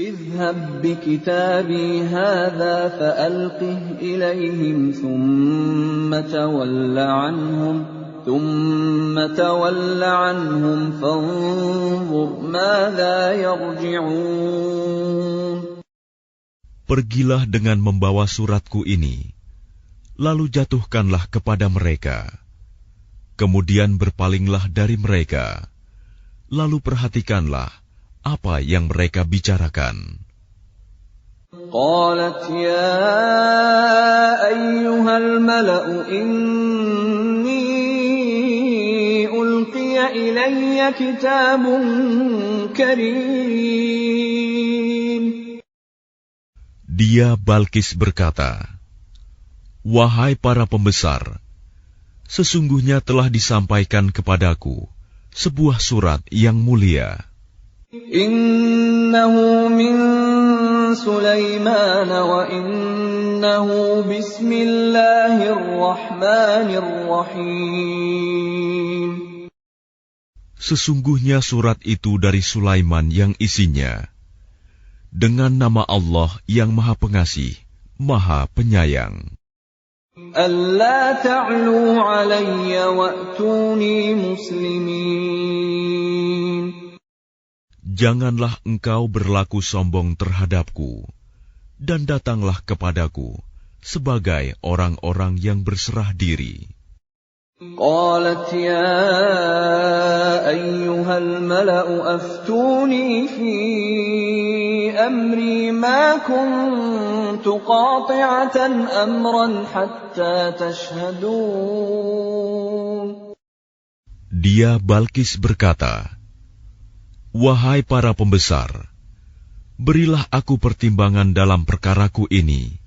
اذهب بكتابي هذا فألقه إليهم ثم تول عنهم فانظر ماذا يرجعون. Pergilah dengan membawa suratku ini, lalu jatuhkanlah kepada mereka. Kemudian berpalinglah dari mereka, lalu perhatikanlah apa yang mereka bicarakan. قالت يا أيها الملأ إني ألقي إلي كتاب كريم. Dia Balkis berkata, "Wahai para pembesar, sesungguhnya telah disampaikan kepadaku sebuah surat yang mulia. Innahu min Sulaiman wa innahu bismillahirrahmanirrahim." Sesungguhnya surat itu dari Sulaiman yang isinya, dengan nama Allah yang Maha Pengasih, Maha Penyayang. Alla ta'lu 'alayya wa'tuni muslimin. Janganlah engkau berlaku sombong terhadapku, dan datanglah kepadaku sebagai orang-orang yang berserah diri. Qalat ya ayyuhal mala'u aftuni fi amri ma kuntu qati'atan amran hatta tashhadun. Dia Balkis berkata, "Wahai para pembesar, berilah aku pertimbangan dalam perkaraku ini.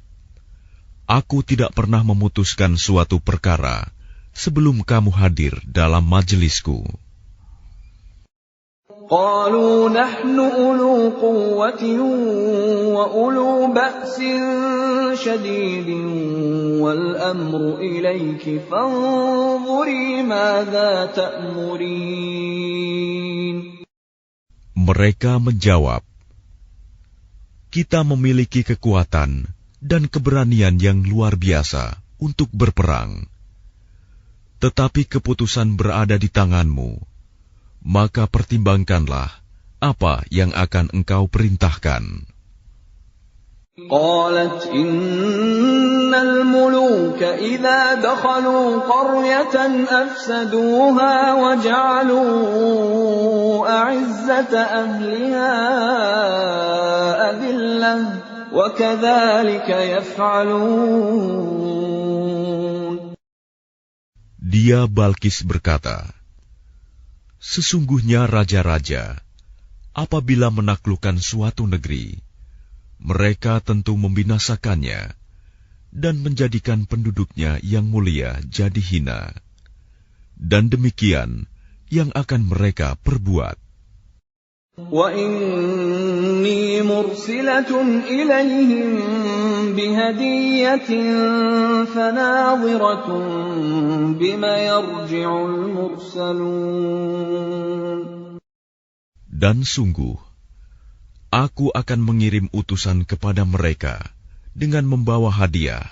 Aku tidak pernah memutuskan suatu perkara sebelum kamu hadir dalam majelisku." Qalu nahnu ulu quwwatin wa ulu ba'sin shadidin wal amru ilayki fanzuri madza ta'murin. Mereka menjawab, "Kita memiliki kekuatan dan keberanian yang luar biasa untuk berperang. Tetapi keputusan berada di tanganmu, maka pertimbangkanlah apa yang akan engkau perintahkan." Qalat innal muluka idza dakhalu qaryatan afsaduha wa ja'alu a'izzata ahliha adillah wa kadzalika yaf'alun. Dia Balkis berkata, "Sesungguhnya raja-raja, apabila menaklukkan suatu negeri, mereka tentu membinasakannya dan menjadikan penduduknya yang mulia jadi hina. Dan demikian yang akan mereka perbuat." Wa inni mursilatun ilayhim bihadiyatin fanadhiratun bima yarji'ul mursalun. Dan sungguh, aku akan mengirim utusan kepada mereka dengan membawa hadiah,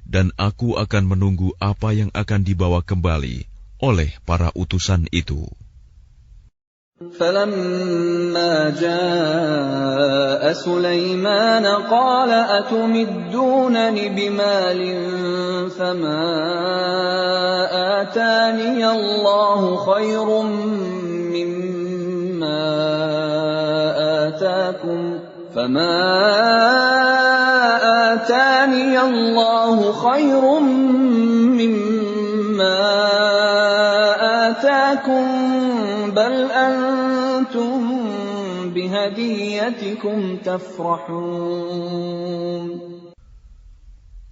dan aku akan menunggu apa yang akan dibawa kembali oleh para utusan itu. فَلَمَّا جَاءَ سُلَيْمَانَ قَالَ أَتُمِدُّونَنِ بِمَالٍ فَمَا آتَانِيَ اللَّهُ خَيْرٌ مِّمَّا آتَاكُمْ بَلْ أَنْتُمْ بِهَدِيَّتِكُمْ تَفْرَحُونَ.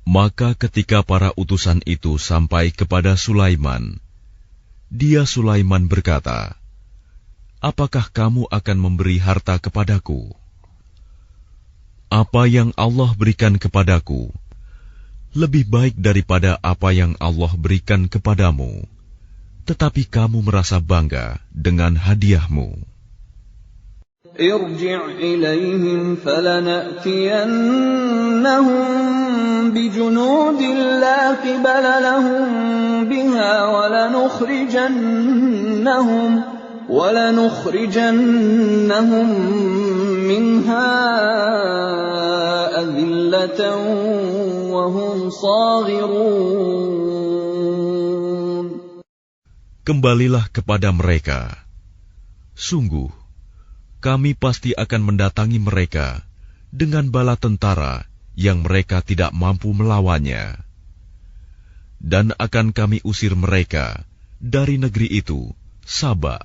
Maka ketika para utusan itu sampai kepada Sulaiman, Sulaiman berkata, "Apakah kamu akan memberi harta kepadaku? Apa yang Allah berikan kepadaku lebih baik daripada apa yang Allah berikan kepadamu, tetapi kamu merasa bangga dengan hadiahmu." ارجع إليهم فلنأتينهم بجنود لا قبل لهم بها ولنخرجنهم منها أذلة وهم صاغرون. Kembalilah kepada mereka. Sungguh, kami pasti akan mendatangi mereka dengan bala tentara yang mereka tidak mampu melawannya. Dan akan kami usir mereka dari negeri itu, Saba,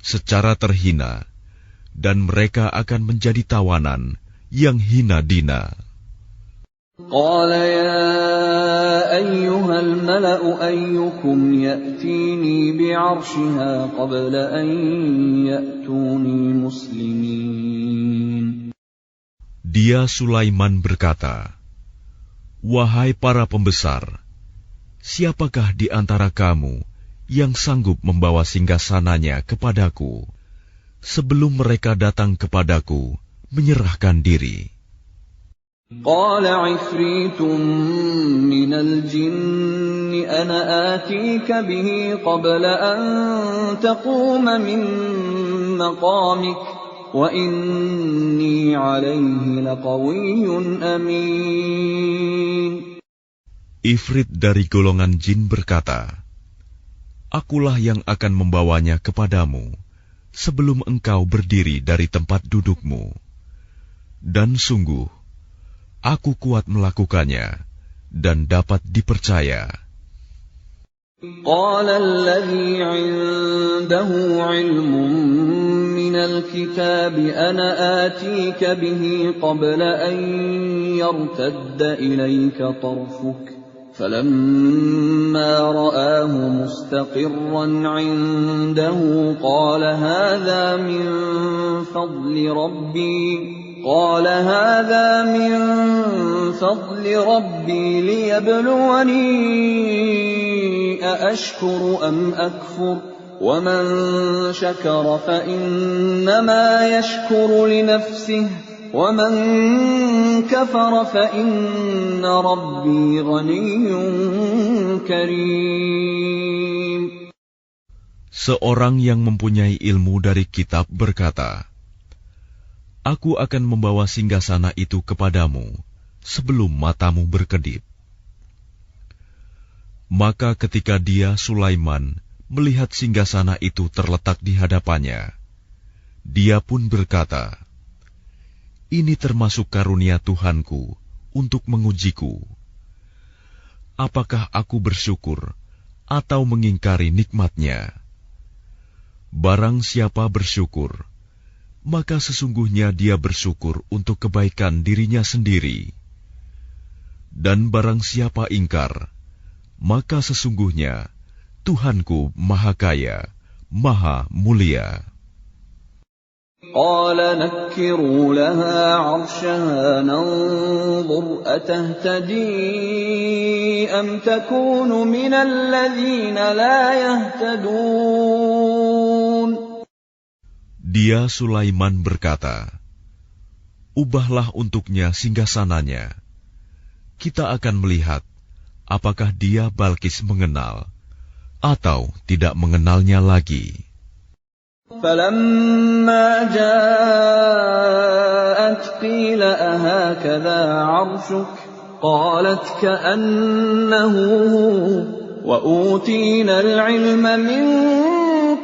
secara terhina, dan mereka akan menjadi tawanan yang hina dina. قال يا أيها الملأ أيكم يأتيني بعرشها قبل أن يأتوني مسلمين. Dia Sulaiman berkata, "Wahai para pembesar, siapakah di antara kamu yang sanggup membawa singgasananya kepadaku sebelum mereka datang kepadaku menyerahkan diri?" قال عفريت من الجن أنا آتيك به قبل أن تقوم من مقامك وإني عليه لقوي أمين. Ifrit dari golongan jin berkata, "Akulah yang akan membawanya kepadamu sebelum engkau berdiri dari tempat dudukmu. Dan sungguh, aku kuat melakukannya dan dapat dipercaya." قال الذي عنده علم من الكتاب أنا آتيك به قبل أن يرتد إليك طرفك فلما رآه مستقرا عنده قال هذا من فضل ربي ليبلوني أأشكر أم أكفر ومن شكر فإنما يشكر لنفسه ومن كفر فإن ربي غني كريم. Seorang yang mempunyai ilmu dari kitab berkata, "Aku akan membawa singgasana itu kepadamu sebelum matamu berkedip." Maka ketika dia, Sulaiman, melihat singgasana itu terletak di hadapannya, dia pun berkata, "Ini termasuk karunia Tuhanku untuk mengujiku. Apakah aku bersyukur atau mengingkari nikmat-Nya? Barang siapa bersyukur, maka sesungguhnya dia bersyukur untuk kebaikan dirinya sendiri. Dan barang siapa ingkar, maka sesungguhnya Tuhanku Maha Kaya, Maha Mulia." قال نكروا لها عرشها ننظر أتهتدي أم تكون من الذين لا يهتدون. Dia Sulaiman berkata, "Ubahlah untuknya singgasananya. Kita akan melihat apakah dia Balkis mengenal atau tidak mengenalnya lagi." فلما جاءت قيل أهكذا عرشك قالت كأنه وأوتينا العلم من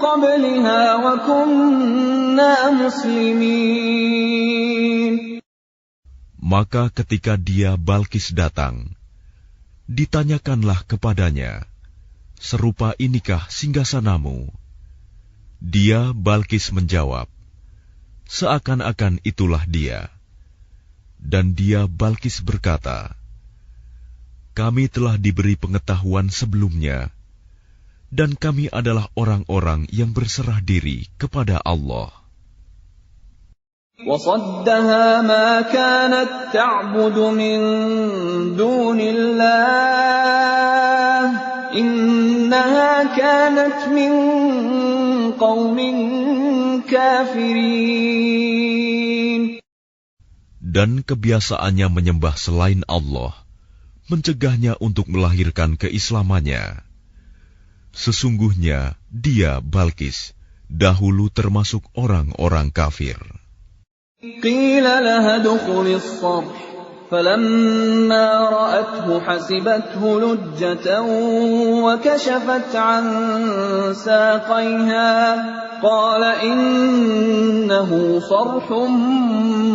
قبلها وكنا مسلمين. Maka ketika dia Balkis datang, ditanyakanlah kepadanya, "Serupa inikah singgasanamu?" Dia Balkis menjawab, "Seakan-akan itulah dia." Dan dia Balkis berkata, "Kami telah diberi pengetahuan sebelumnya, dan kami adalah orang-orang yang berserah diri kepada Allah." وَصَدَّهَا مَا كَانَتْ تَعْبُدُ مِن دُونِ اللَّهِ إِنَّهَا كَانَتْ مِن قوم كافرين. Dan kebiasaannya menyembah selain Allah mencegahnya untuk melahirkan keislamannya. Sesungguhnya dia, Balkis, dahulu termasuk orang-orang kafir. Qila laha dukhuli as-sarh falamma ra'athu hasibathu lujjatan wa kashafat 'an saqayha qala innahu sarhun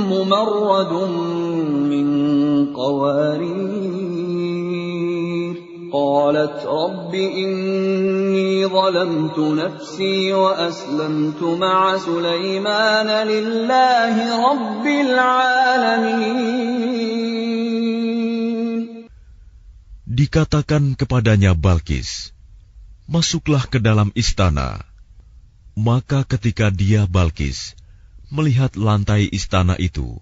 mumarradun min qawarir. قالت رب إني ظلمت نفسي وأسلمت مع سليمان لله رب العالمين. Dikatakan kepadanya Balkis, masuklah ke dalam istana. Maka ketika dia, Balkis, melihat lantai istana itu,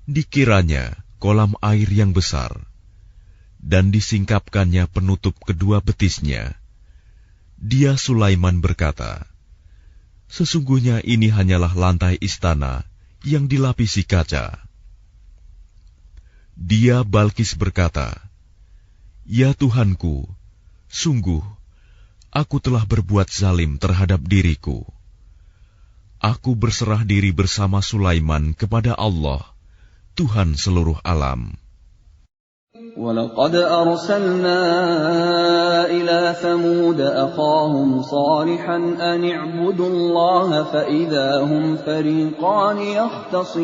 dikiranya kolam air yang besar, dan disingkapkannya penutup kedua betisnya. Dia, Sulaiman, berkata, sesungguhnya ini hanyalah lantai istana yang dilapisi kaca. Dia, Balkis, berkata, ya Tuhanku, sungguh, aku telah berbuat zalim terhadap diriku. Aku berserah diri bersama Sulaiman kepada Allah, Tuhan seluruh alam. وَلَقَدْ أَرْسَلْنَا إِلَى ثَمُودَ أَخَاهُمْ صَالِحًا أَنِ اعْبُدُوا اللَّهَ فَإِذَا هُمْ فَرِيقَانِ يَخْتَصِمُونَ.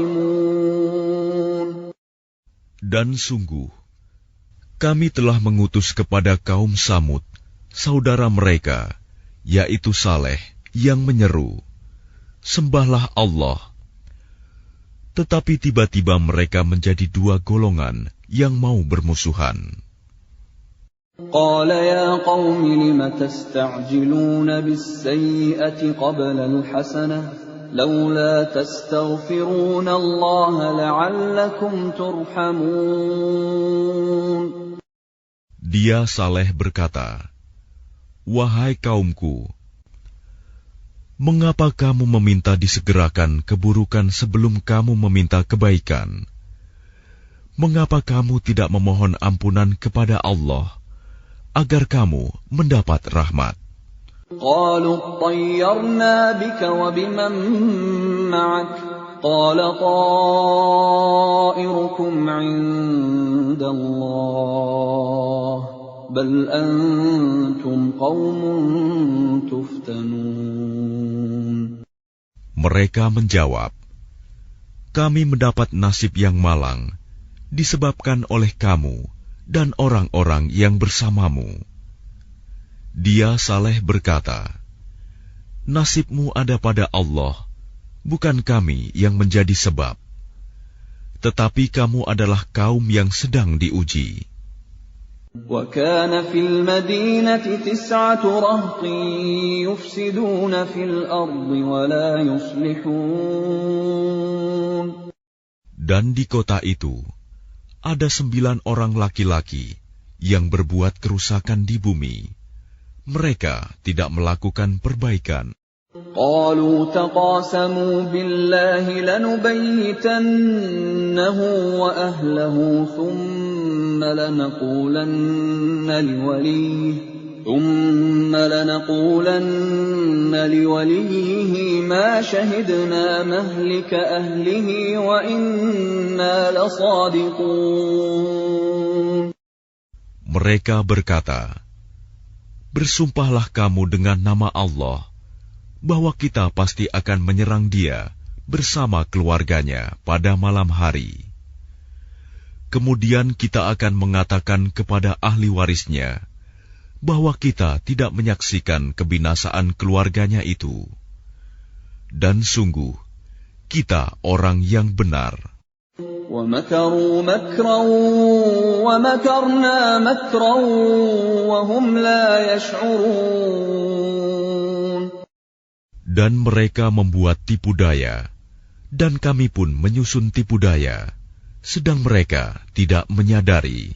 Dan sungguh, kami telah mengutus kepada kaum Samud, saudara mereka, yaitu Saleh, yang menyeru, sembahlah Allah. Tetapi tiba-tiba mereka menjadi dua golongan yang mau bermusuhan. قال يا قوم لم تستعجلون بالسيئة قبل الحسنة لولا تستغفرون الله لعلكم ترحمون. Dia, Saleh, berkata, wahai kaumku, mengapa kamu meminta disegerakan keburukan sebelum kamu meminta kebaikan? Mengapa kamu tidak memohon ampunan kepada Allah agar kamu mendapat rahmat? قالوا اطيرنا بك وبمن معك قال طائركم عند الله بل أنتم قوم تفتنون. Mereka menjawab, kami mendapat nasib yang malang disebabkan oleh kamu dan orang-orang yang bersamamu. Dia, Saleh, berkata, nasibmu ada pada Allah, bukan kami yang menjadi sebab. Tetapi kamu adalah kaum yang sedang diuji. وَكَانَ فِي الْمَدِينَةِ 9 رَهْطٍ يُفْسِدُونَ فِي الْأَرْضِ وَلَا يُصْلِحُونَ. Dan di kota itu ada 9 orang laki-laki yang berbuat kerusakan di bumi. Mereka tidak melakukan perbaikan. قالوا تقاسموا بالله لنبيتنه وأهله ثم لنقولن لوليه ما شهدنا مهلك أهله وإنا لصادقون. Mereka berkata, bersumpahlah kamu dengan nama Allah bahwa kita pasti akan menyerang dia bersama keluarganya pada malam hari. Kemudian kita akan mengatakan kepada ahli warisnya bahwa kita tidak menyaksikan kebinasaan keluarganya itu. Dan sungguh, kita orang yang benar. وَمَكَرُوا مَكْرًا وَمَكَرْنَا مَكْرًا وَهُمْ لَا يَشْعُرُونَ. Dan mereka membuat tipu daya, dan kami pun menyusun tipu daya, sedang mereka tidak menyadari.